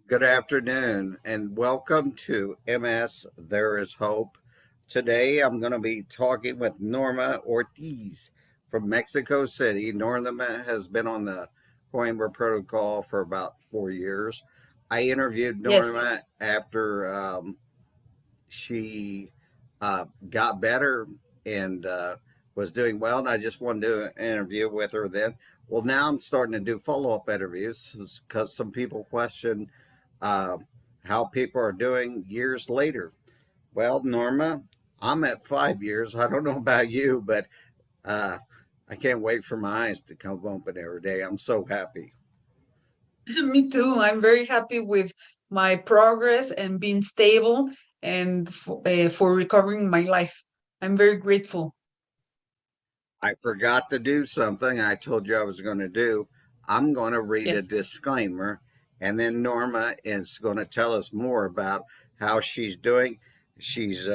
Good afternoon and welcome to MS There Is Hope. Today I'm going to be talking with Norma Ortiz from Mexico City. Norma has been on the Coimbra protocol for about 4 years. I interviewed Yes. Norma after she got better and was doing well, and I just wanted to do an interview with her then. Well, now I'm starting to do follow up interviews because some people question uh, how people are doing years later. Well, Norma, I'm at 5 years. I don't know about you, but uh, I can't wait for my eyes to come open every day. I'm so happy. Me too. I'm very happy with my progress and being stable and for recovering my life. I'm very grateful. I forgot to do something I told you I was going to do. I'm going to read a Yes. disclaimer, and then Norma is going to tell us more about how she's doing. She's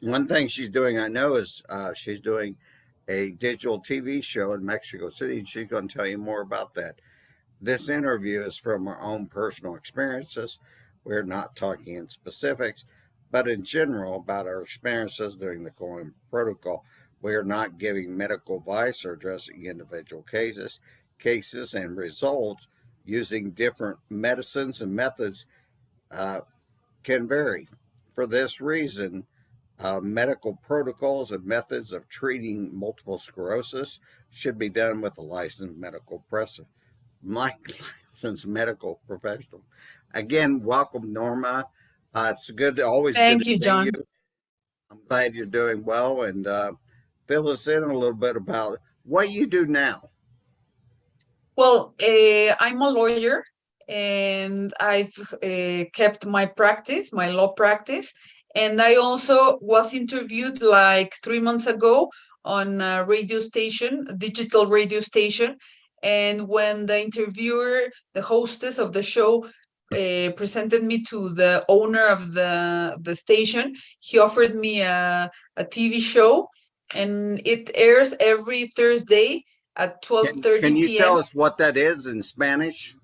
one thing she's doing, I know, is she's doing a digital TV show in Mexico City, and she's going to tell you more about that. This interview is from our own personal experiences. We're not talking in specifics, but in general about our experiences during the COIN protocol. We are not giving medical advice or addressing individual cases and results using different medicines and methods uh, can vary. For this reason, medical protocols and methods of treating multiple sclerosis should be done with a licensed medical my licensed medical professional. Again, welcome, Norma. It's always good Thank to you, see you. John. I'm glad you're doing well, and fill us in a little bit about what you do now. Well, I'm a lawyer and I've kept my practice, my law practice. And I also was interviewed like 3 months ago on a radio station, a digital radio station. And when the interviewer, the hostess of the show, presented me to the owner of the station, he offered me a TV show, and it airs every Thursday at Can 12:30 you tell p.m. us what that is in Spanish?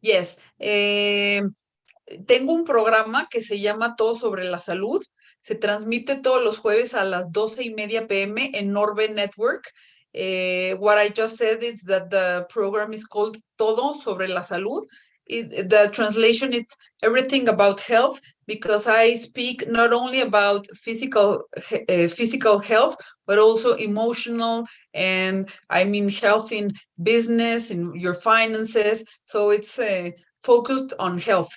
Yes, tengo un programa que se llama Todo sobre la Salud. Se transmite todos los jueves a las 12:30 p.m. en Norbe Network. What I just said is that the program is called Todo sobre la Salud. The translation is everything about health, because I speak not only about physical health, but also emotional, and I mean health in business, in your finances. So it's focused on health.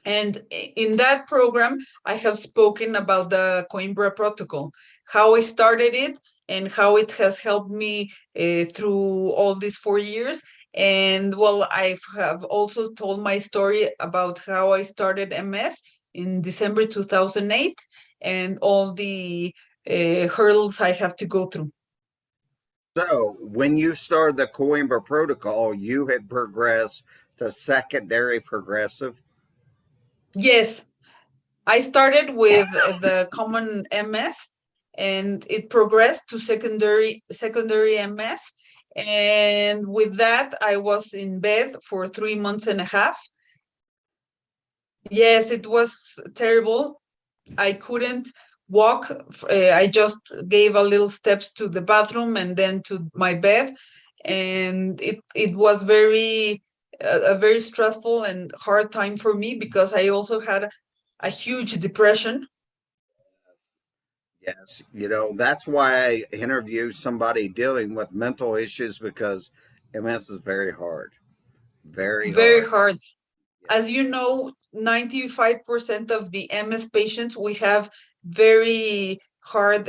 And in that program, I have spoken about the Coimbra Protocol, how I started it, and how it has helped me through all these 4 years. And well, I have also told my story about how I started MS in December 2008 and all the hurdles I have to go through. So, when you started the Coimbra protocol, you had progressed to secondary progressive. Yes, I started with the common MS, and it progressed to secondary MS. And with that, I was in bed for 3 months and a half. Yes, it was terrible. I couldn't walk. I just gave a little steps to the bathroom and then to my bed, and it was a very stressful and hard time for me, because I also had a huge depression. Yes, that's why I interview somebody dealing with mental issues because MS is very hard, very Very hard. hard. As Yes, you know, 95% of the MS patients, we have very hard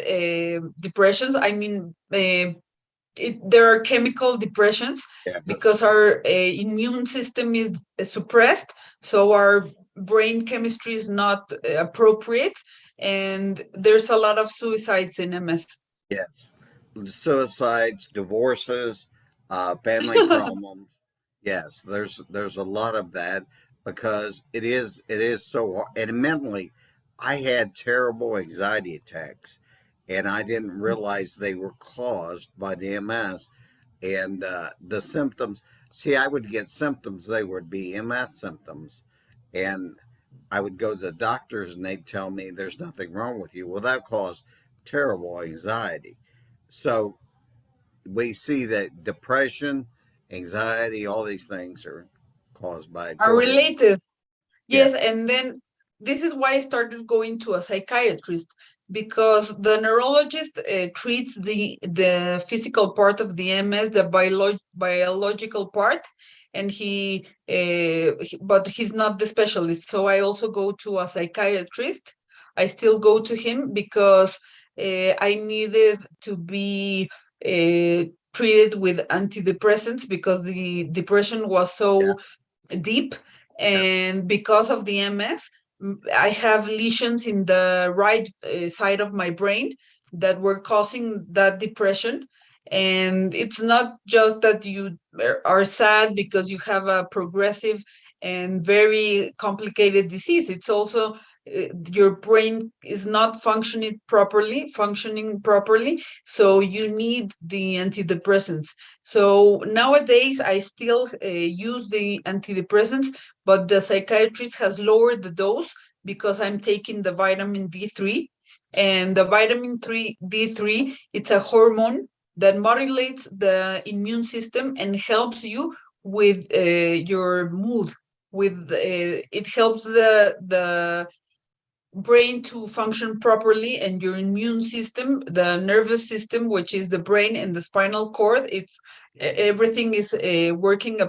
depressions. I mean, there are chemical depressions because yes, our immune system is suppressed, so our brain chemistry is not appropriate, and there's a lot of suicides in MS. yes. Suicides, divorces, family problems. Yes, there's a lot of that because it is so hard. And mentally, I had terrible anxiety attacks, and I didn't realize they were caused by the MS. And the symptoms, see, I would get symptoms, they would be MS symptoms. And I would go to the doctors and they'd tell me there's nothing wrong with you. Well, that caused terrible anxiety. So we see that depression, anxiety, all these things are caused by. Are Go ahead. related. Yes, Yes. and then this is why I started going to a psychiatrist, because the neurologist treats the physical part of the MS, the biological part, and but he's not the specialist. So I also go to a psychiatrist. I still go to him because I needed to be treated with antidepressants because the depression was Yeah. so deep, Yeah. and because of the MS, I have lesions in the right side of my brain that were causing that depression. And it's not just that you are sad because you have a progressive and very complicated disease. It's also your brain is not functioning properly, so you need the antidepressants. So nowadays, I still use the antidepressants, but the psychiatrist has lowered the dose because I'm taking the vitamin D3. And the vitamin D3, it's a hormone that modulates the immune system and helps you with your mood. It helps the brain to function properly, and your immune system, the nervous system, which is the brain and the spinal cord, everything is working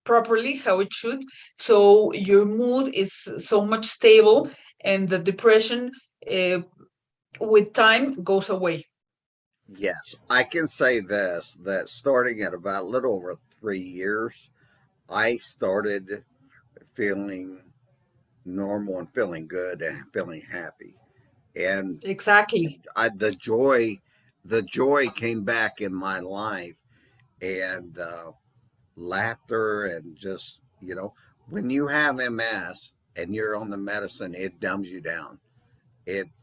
properly how it should. So your mood is so much stable, and the depression uh, with time goes away. Yes. I can say this, that starting at about a little over 3 years, I started feeling normal and feeling good and feeling happy. And Exactly. the joy came back in my life, and laughter, and just, when you have MS and you're on the medicine, it dumbs you down. Yes.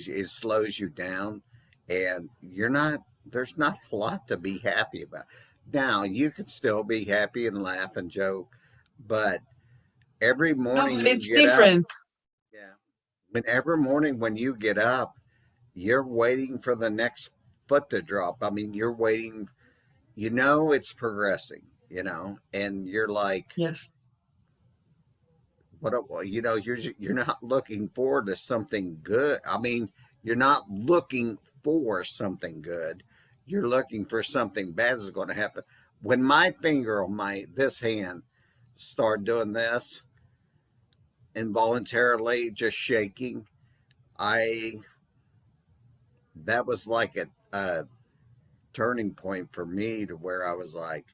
It slows you down, and you're not there's not a lot to be happy about. Now you can still be happy and laugh and joke, but every No, morning but you it's get up, different. yeah, every morning when you get up, you're waiting for the next foot to drop. I mean, you're waiting, it's progressing, and you're like, Yes. you're not looking forward to something good. I mean, you're not looking for something good. You're looking for something bad is going to happen. When my finger on my this hand started doing this involuntarily, just shaking, I that was like a turning point for me, to where I was like,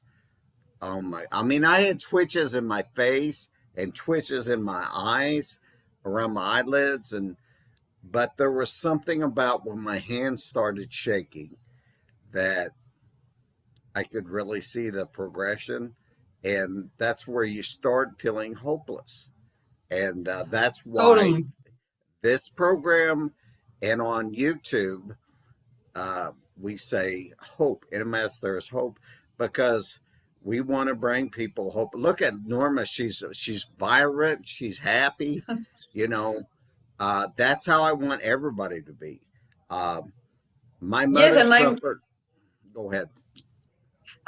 oh my! I mean, I had twitches in my face and twitches in my eyes, around my eyelids, but there was something about when my hands started shaking that I could really see the progression, and that's where you start feeling hopeless. And that's why Totally. this program, and on YouTube, we say hope. In MS, there's hope, because we want to bring people hope. Look at Norma; she's vibrant, she's happy. You know, that's how I want everybody to be. Um, my Yes, mother and i'm suffered. Go ahead.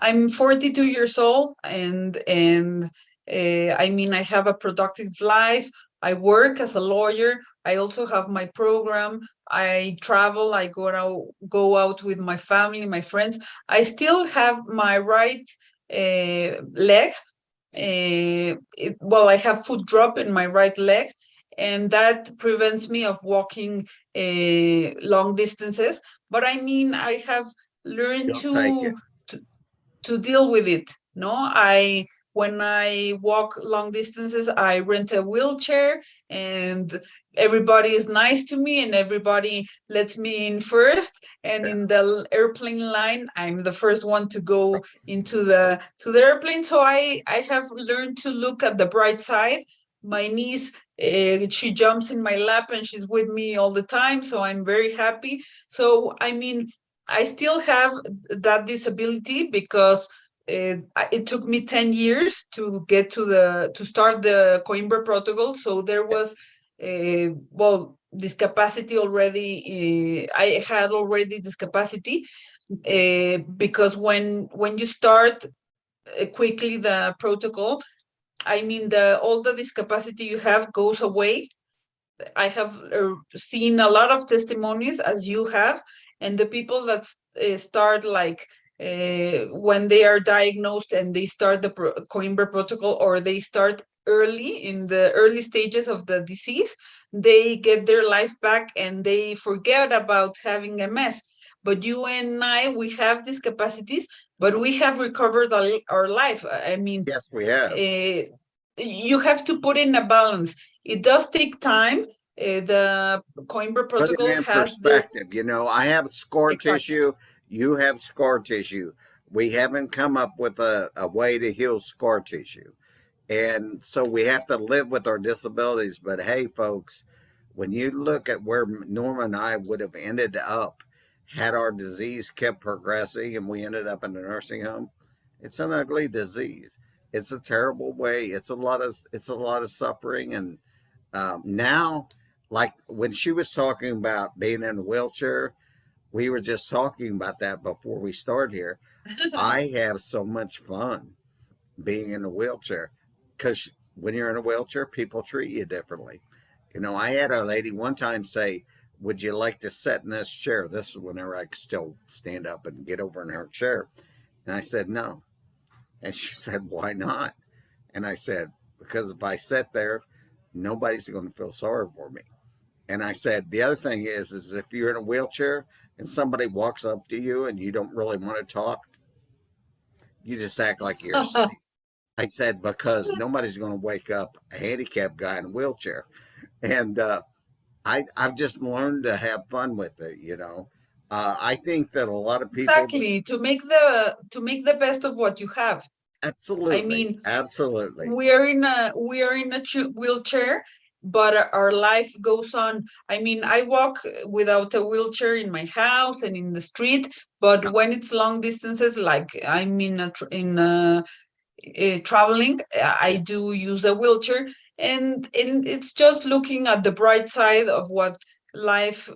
I'm 42 years old, and I mean, I have a productive life. I work as a lawyer. I also have my program. I travel. I go out with my family, my friends. I still have my right leg. Well, I have foot drop in my right leg, and that prevents me of walking long distances. But I mean, I have learned You'll take it. to to deal with it. No, I when I walk long distances, I rent a wheelchair, and everybody is nice to me, and everybody lets me in first. And Yeah. in the airplane line, I'm the first one to go into the airplane. So I have learned to look at the bright side. My niece, she jumps in my lap and she's with me all the time, so I'm very happy. So I mean, I still have that disability because it took me 10 years to get to start the Coimbra protocol. So there was, well, discapacity already. I had already discapacity because when you start quickly the protocol, I mean, the all the discapacity you have goes away. I have seen a lot of testimonies as you have, and the people that start like when they are diagnosed and they start the Coimbra protocol, or they start early in the early stages of the disease, they get their life back and they forget about having MS. But you and I, we have these capacities, but we have recovered our life. I mean, Yes, we have. uh, you have to put in a balance. It does take time. The Coimbra Put it protocol in has their perspective. You know, I have scar exactly. tissue. You have scar tissue. We haven't come up with a way to heal scar tissue. And so we have to live with our disabilities. But hey, folks, when you look at where Norma and I would have ended up had our disease kept progressing and we ended up in a nursing home, it's an ugly disease. It's a terrible way. It's a lot of suffering. And now, like when she was talking about being in a wheelchair, we were just talking about that before we started here. I have so much fun being in a wheelchair because when you're in a wheelchair, people treat you differently. You know, I had a lady one time say, "Would you like to sit in this chair?" This is whenever I could still stand up and get over in her chair. And I said, "No." And she said, "Why not?" And I said, "Because if I sit there, nobody's going to feel sorry for me." And I said, "The other thing is if you're in a wheelchair and somebody walks up to you and you don't really want to talk, you just act like you're asleep." I said, because nobody's going to wake up a handicapped guy in a wheelchair. And I've just learned to have fun with it, you know. I think that a lot of people, Exactly, to make the best of what you have. I absolutely, mean, absolutely. we are in a wheelchair, but our life goes on. I mean, I walk without a wheelchair in my house and in the street, but Yeah, when it's long distances, like I'm traveling, I yes, do use a wheelchair, and it's just looking at the bright side of what life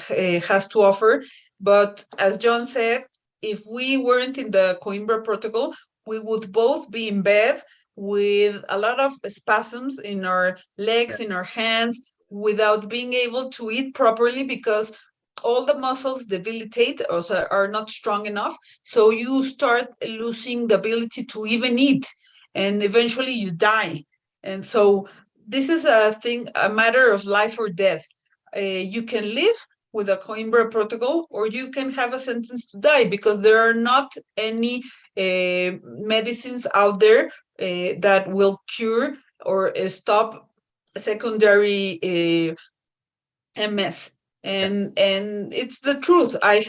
has to offer. But as John said, if we weren't in the Coimbra protocol, we would both be in bed with a lot of spasms in our yes, legs, in our hands, without being able to eat properly because all the muscles debilitate or are not strong enough, so you start losing the ability to even eat, and eventually you die. And so this is a matter of life or death. You can live with a Coimbra protocol, or you can have a sentence to die because there are not any medicines out there that will cure or stop secondary MS. and yes. and it's the truth. I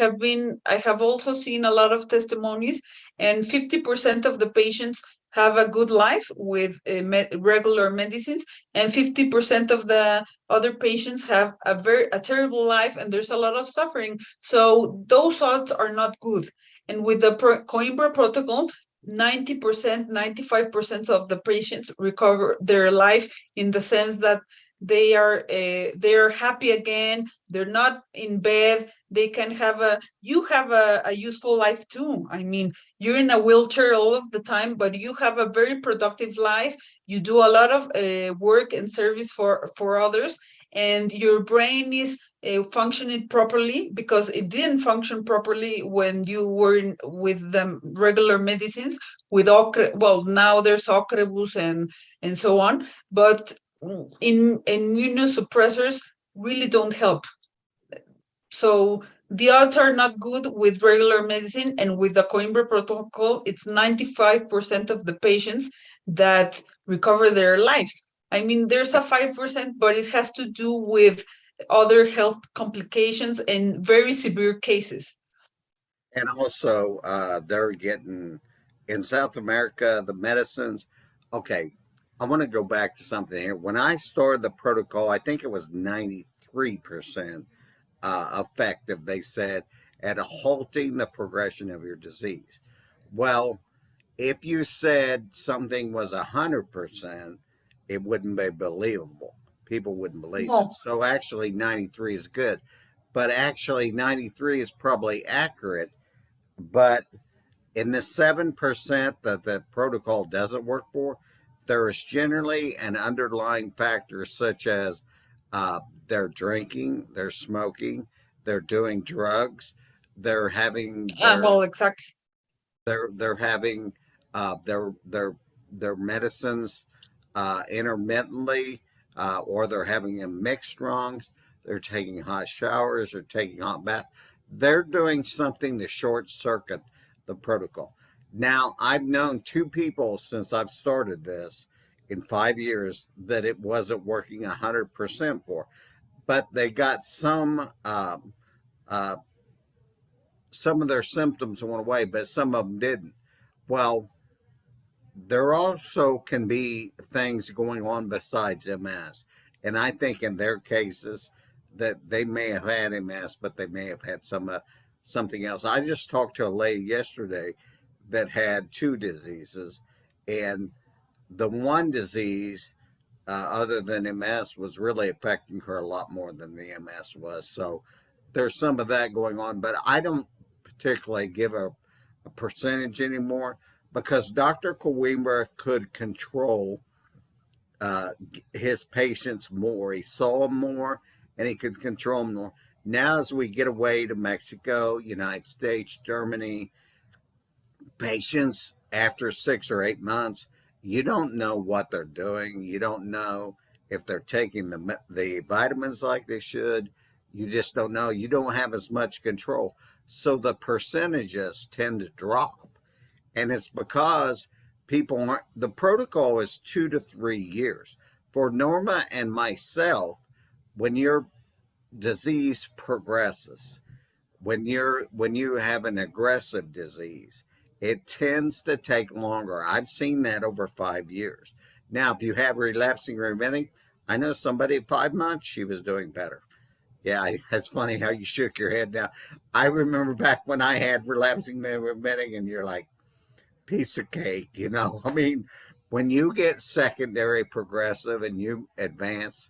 have also seen a lot of testimonies, and 50% of the patients have a good life with regular medicines, and 50% of the other patients have a terrible life, and there's a lot of suffering. So those odds are not good. And with the Coimbra protocol, 90%, 95% of the patients recover their life, in the sense that they're happy again. They're not in bed. They can have you have a useful life too. I mean, you're in a wheelchair all of the time, but you have a very productive life. You do a lot of work and service for others, and your brain is functioning properly, because it didn't function properly when you were with the regular medicines, with well, now there's Ocrevus and so on. But in immunosuppressors really don't help. So the odds are not good with regular medicine, and with the Coimbra protocol, it's 95% of the patients that recover their lives. I mean, there's a 5%, but it has to do with other health complications and very severe cases. And also, they're getting in South America the medicines. Okay, I want to go back to something here. When I started the protocol, I think it was 93% effective, they said. at halting the progression of your disease. Well, if you said something was 100%, it wouldn't be believable. People wouldn't believe it. No. So actually, 93 is good. But actually, 93 is probably accurate. But in the 7% that the protocol doesn't work for, there is generally an underlying factor such as they're drinking, they're smoking, they're doing drugs, they're having Well, exactly. they're having uh, their their their medicines intermittently, or they're having them mixed wrongs. They're taking hot showers or taking hot bath. They're doing something to short circuit the protocol. Now, I've known two people since I've started this in 5 years that it wasn't working 100% for, but they got uh, some of their symptoms went away, but some of them didn't. Well, there also can be things going on besides MS. And I think in their cases that they may have had MS, but they may have had something else. I just talked to a lady yesterday that had two diseases, and the one disease, other than MS, was really affecting her a lot more than the MS was. So there's some of that going on, but I don't particularly give a percentage anymore because Dr. Coimbra could control uh, his patients more. He saw them more and he could control them more. Now, as we get away to Mexico, United States, Germany, patients after 6 or 8 months, you don't know what they're doing. You don't know if they're taking the vitamins like they should. You just don't know. You don't have as much control. So the percentages tend to drop. And it's because people aren't, the protocol is 2 to 3 years. For Norma and myself, when your disease progresses, when you have an aggressive disease, it tends to take longer. I've seen that over 5 years. Now, if you have relapsing remitting, I know somebody at 5 months she was doing better. Yeah, it's funny how you shook your head now. I remember back when I had relapsing remitting, and you're like, piece of cake, you know. I mean, when you get secondary progressive and you advance,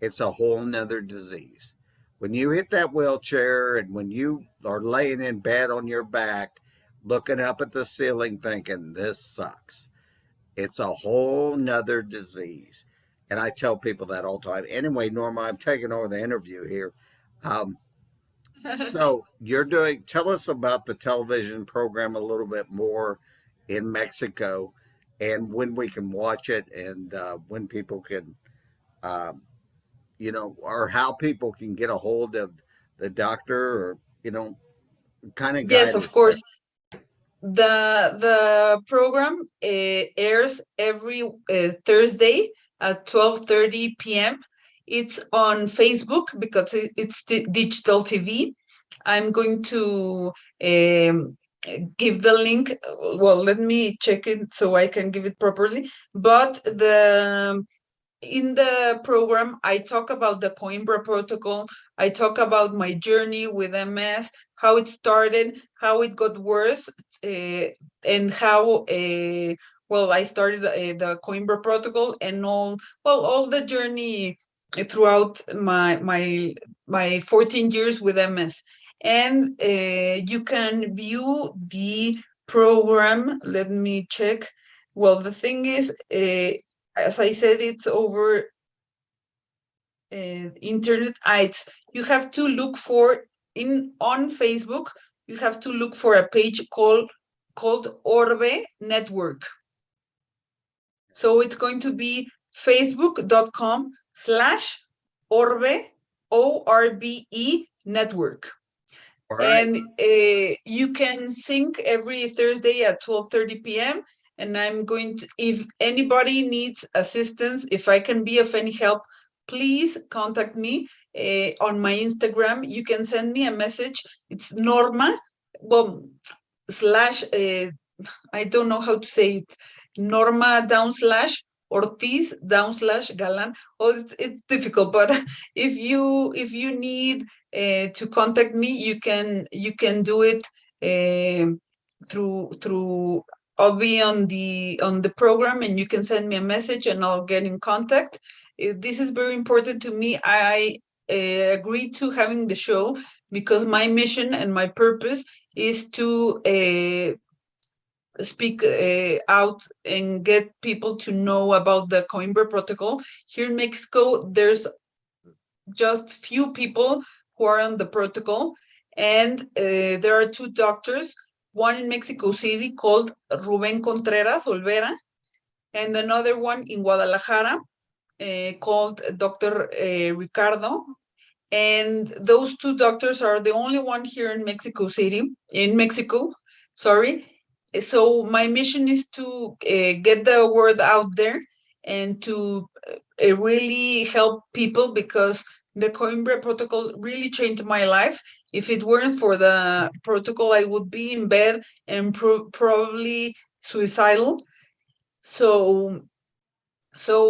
it's a whole nother disease. When you hit that wheelchair and when you are laying in bed on your back, looking up at the ceiling thinking, this sucks, it's a whole nother disease. And I tell people that all the time. Anyway, Norma, I'm taking over the interview here. Um, so you're doing, tell us about the television program a little bit more in Mexico and when we can watch it and when people can um, or how people can get a hold of the doctor or, kind of Yes, guide of us there. course. The program airs every Thursday at 12:30 p.m. It's on Facebook because it's digital TV. I'm going to um, give the link. Well, let me check it so I can give it properly. But the in the program, I talk about the Coimbra protocol. I talk about my journey with MS, how it started, how it got worse, and how well I started the Coimbra protocol and all the journey throughout my 14 years with MS. And you can view the program. Let me check. Well, the thing is, as I said, it's over internet. It's you have to look for in on Facebook. You have to look for a page called Orbe Network. So it's going to be facebook.com/Orbe ORBE network. All right. And you can sync every Thursday at 12:30 p.m. And I'm going to, if anybody needs assistance, if I can be of any help, please contact me on my Instagram. You can send me a message. It's Norma, well, slash, I don't know how to say it, Norma /, Ortiz /Galan. Oh, it's difficult, but if you need to contact me, you can do it through. I'll be on the program, and you can send me a message, and I'll get in contact. This is very important to me. I agreed to having the show because my mission and my purpose is to speak out and get people to know about the Coimbra Protocol. Here in Mexico, there's just few people who are on the protocol, and there are two doctors, one in Mexico City called Ruben Contreras Olvera, and another one in Guadalajara called Dr. Ricardo. And those two doctors are the only one here in Mexico, sorry. So my mission is to get the word out there and to really help people, because the Coimbra protocol really changed my life. If it weren't for the protocol, I would be in bed and probably suicidal. So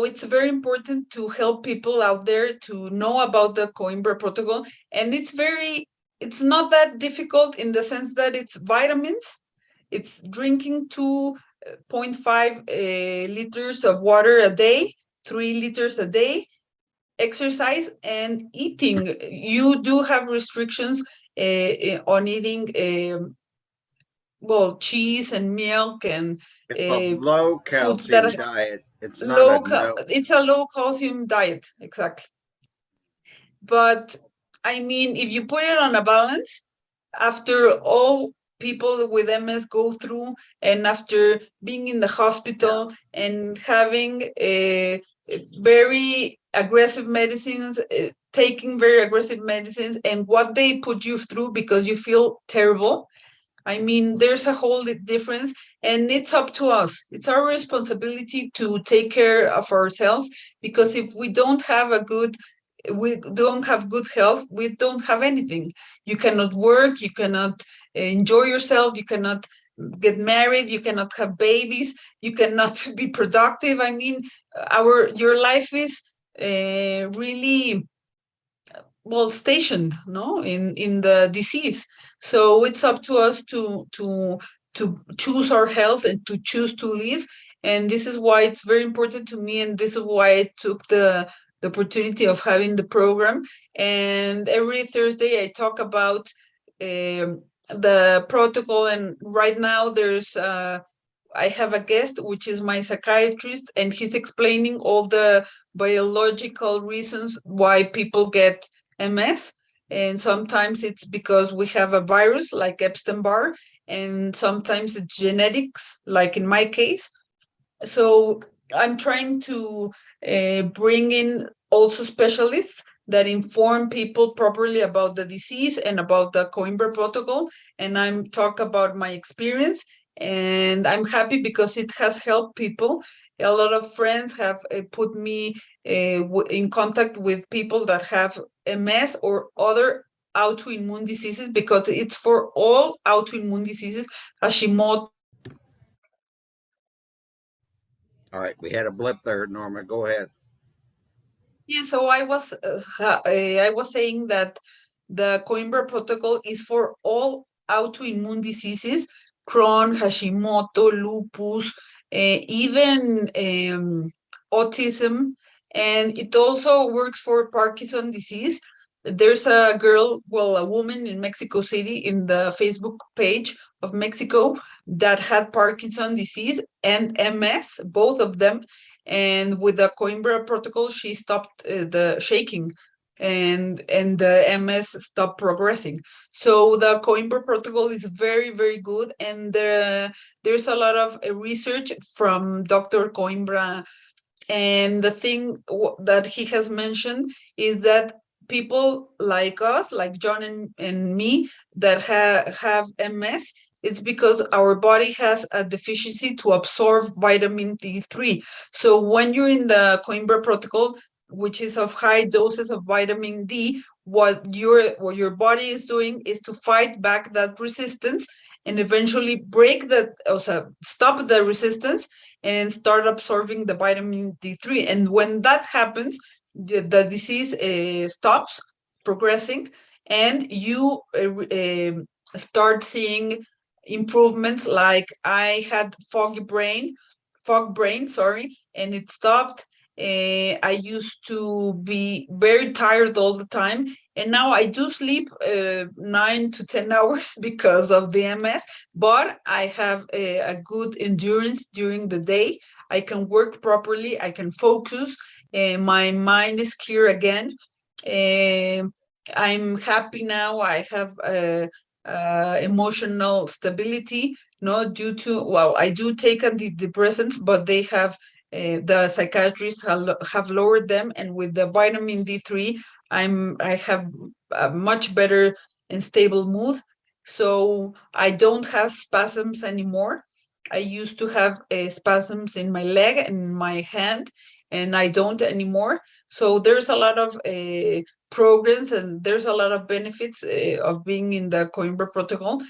it's very important to help people out there to know about the Coimbra protocol. And it's not that difficult in the sense that it's vitamins. It's drinking 2.5 liters of water a day, 3 liters a day, exercise, and eating. You do have restrictions on eating, cheese and milk and It's a low foods that calcium diet. It's not a no. it's a low calcium diet, exactly. But I mean, if you put it on a balance, after all people with MS go through, and after being in the Yeah. hospital and having very aggressive medicines, taking very aggressive medicines, and what they put you through because you feel terrible, I mean, there's a whole difference, and it's up to us. It's our responsibility to take care of ourselves, because if we don't have good health, we don't have anything. You cannot work, you cannot enjoy yourself, you cannot get married, you cannot have babies, you cannot be productive. I mean, your life is really stationed, no, in the disease. So it's up to us to choose our health and to choose to live. And this is why it's very important to me, and this is why I took the opportunity of having the program. And every Thursday I talk about the protocol. And right now I have a guest, which is my psychiatrist, and he's explaining all the biological reasons why people get MS. And sometimes it's because we have a virus like Epstein-Barr, and sometimes it's genetics, like in my case. So I'm trying to bring in also specialists that inform people properly about the disease and about the Coimbra protocol. And I'm talk about my experience, and I'm happy because it has helped people. A lot of friends have put me in contact with people that have MS or other autoimmune diseases, because it's for all autoimmune diseases, Hashimoto, lupus, All right. We had a blip there, Norma. Go ahead. yeah. So I was saying that the Coimbra protocol is for all autoimmune diseases: Crohn, Hashimoto, lupus, even autism, and it also works for Parkinson disease. There's a woman in Mexico City, in the Facebook page of Mexico, that had Parkinson disease and MS, both of them. And with the Coimbra protocol, she stopped the shaking, and the MS stopped progressing. So the Coimbra protocol is very, very good, and there's a lot of research from Dr. Coimbra. And the thing that he has mentioned is that people like us, like John and me, that have MS, it's because our body has a deficiency to absorb vitamin D3. So when you're in the Coimbra protocol, which is of high doses of vitamin D, what your body is doing is to fight back that resistance, and eventually break the, also stop the resistance and start absorbing the vitamin D3. And when that happens, the disease stops progressing, and you start seeing improvements. Like I had fog brain, sorry, and it stopped. I used to be very tired all the time, and now I do sleep 9 to 10 hours because of the MS. But I have a good endurance during the day. I can work properly. I can focus. My mind is clear again. Uh, I'm happy now. I have emotional stability, no, due to, well, I do take antidepressants, but they have the psychiatrists have lowered them, and with the vitamin D3, I have a much better and stable mood. So I don't have spasms anymore. I used to have spasms in my leg and my hand, and I don't anymore. So there's a lot of progress, and there's a lot of benefits of being in the Coimbra protocol.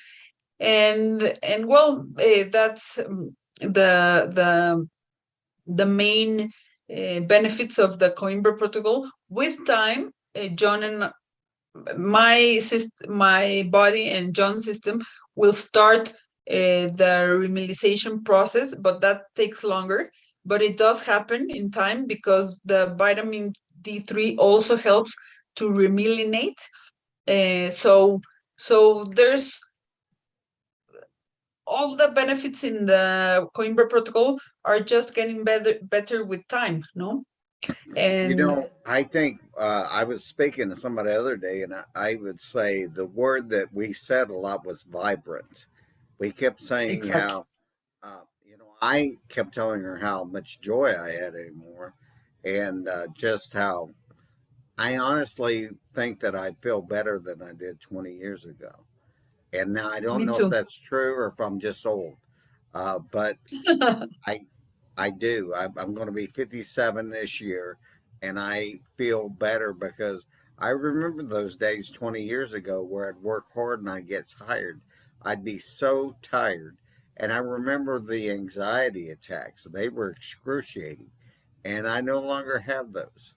And well, that's the main benefits of the Coimbra protocol. With time, John and my body and John's system will start the remyelination process, but that takes longer. But it does happen in time because the vitamin D3 also helps to remyelinate. So there's all the benefits in the Coimbra protocol are just getting better with time, no? You And know, I think I was speaking to somebody the other day, and I would say the word that we said a lot was vibrant. We kept saying exactly. how, I kept telling her how much joy I had anymore, and just how I honestly think that I feel better than I did 20 years ago. And now I don't Me know if too. that's true or if I'm just old, but I I do. I'm going to be 57 this year, and I feel better because I remember those days 20 years ago where I'd work hard and I'd get tired. I'd be so tired. And I remember the anxiety attacks. They were excruciating. And I no longer have those.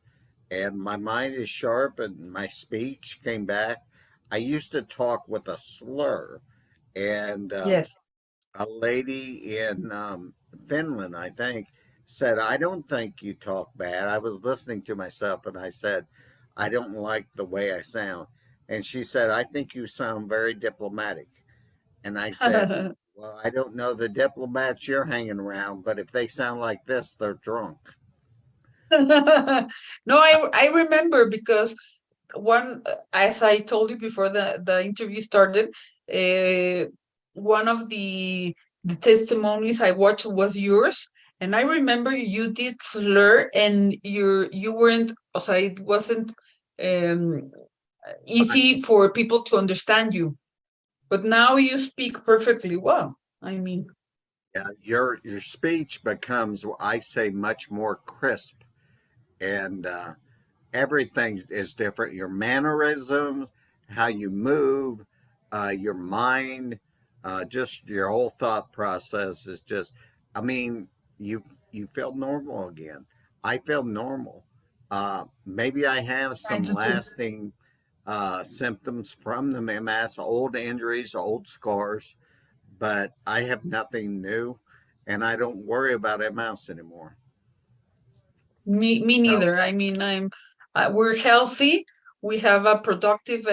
And my mind is sharp and my speech came back. I used to talk with a slur. And Yes. a lady in Finland, I think, said, I don't think you talk bad. I was listening to myself and I said, I don't like the way I sound. And she said, I think you sound very diplomatic. And I said, well, I don't know the diplomats you're hanging around, but if they sound like this, they're drunk. No, I remember because one, as I told you before the interview started, uh, one of the testimonies I watched was yours, and I remember you did slur, and you weren't, so it wasn't um, easy for people to understand you. But now you speak perfectly well. I mean, Yeah, your speech becomes, I say, much more crisp, and everything is different. Your mannerisms, how you move, your mind, just your whole thought process is just. I mean, you you feel normal again. I feel normal. Maybe I have I some do too. lasting symptoms from the MS, old injuries, old scars, but I have nothing new, and I don't worry about MS anymore. Me So neither. I mean, we're healthy. We have a productive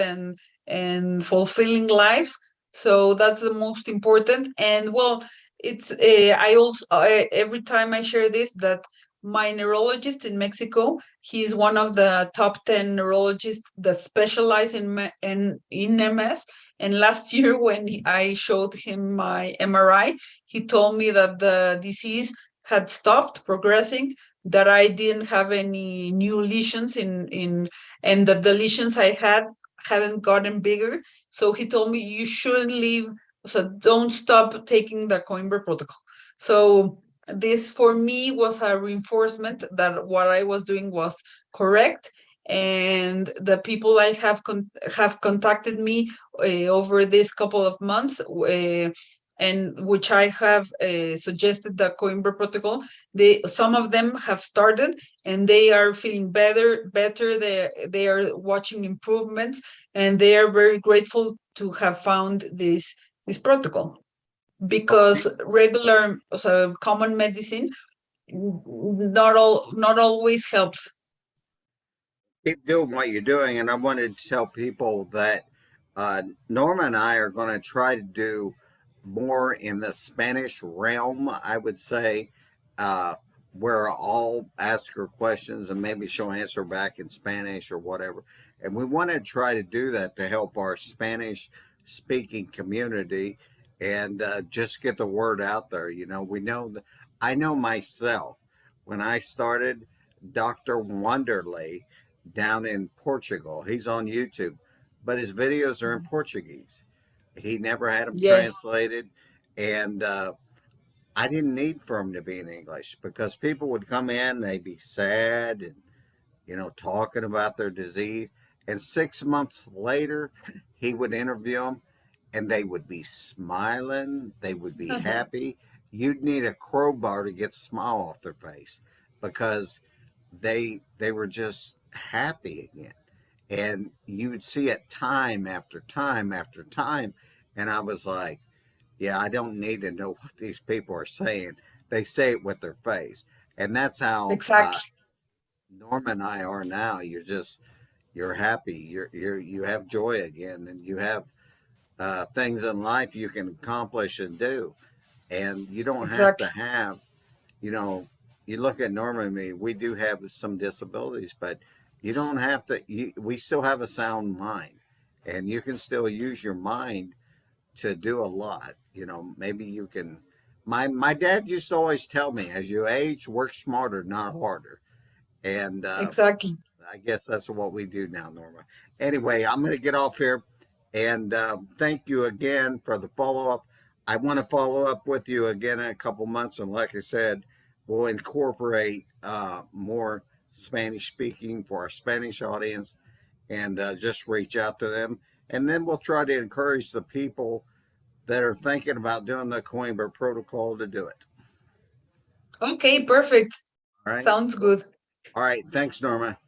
and fulfilling lives. So that's the most important. And well, it's I also every time I share this, that my neurologist in Mexico, he's one of the top 10 neurologists that specialize in MS. And last year, when I showed him my MRI, he told me that the disease had stopped progressing, that I didn't have any new lesions and that the lesions I had hadn't gotten bigger. So he told me you shouldn't leave, so don't stop taking the Coimbra protocol. So this for me was a reinforcement that what I was doing was correct, and the people I have contacted me over this couple of months, and which I have suggested the Coimbra protocol. Some of them have started, and they are feeling better. They are watching improvements, and they are very grateful to have found this protocol, Well, because regular, so common medicine, not always helps. keep doing what you're doing. And I wanted to tell people that Norma and I are going to try to do more in the Spanish realm, I would say, uh, where I'll ask her questions and maybe she'll answer back in Spanish or whatever. And we want to try to do that to help our Spanish speaking community and just get the word out there. You know, we know that I know myself when I started Dr. Wonderly down in Portugal. He's on YouTube, but his videos are in Portuguese. He never had them Yes, translated, and I didn't need for him to be in English because people would come in, they'd be sad and talking about their disease, and 6 months later, he would interview them, and they would be smiling, they would be happy. You'd need a crowbar to get the smile off their face because they were just happy again. And you would see it time after time after time. And I was like, yeah, I don't need to know what these people are saying. They say it with their face. And that's how exactly, Norma and I are now. You're happy. You have joy again, and you have things in life you can accomplish and do. And you don't have to exactly, have you know, you look at Norma and me, we do have some disabilities, but you don't have to, we still have a sound mind and you can still use your mind to do a lot. Maybe you can. My dad used to always tell me, as you age, work smarter, not harder. And exactly. I guess that's what we do now, Norma. Anyway, I'm going to get off here and thank you again for the follow up. I want to follow up with you again in a couple months. And like I said, we'll incorporate more Spanish speaking for our Spanish audience and just reach out to them. And then we'll try to encourage the people that are thinking about doing the Coimbra protocol to do it. Okay, perfect. All right. Sounds good. All right. Thanks, Norma.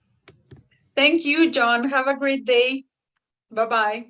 Thank you, John. Have a great day. Bye bye.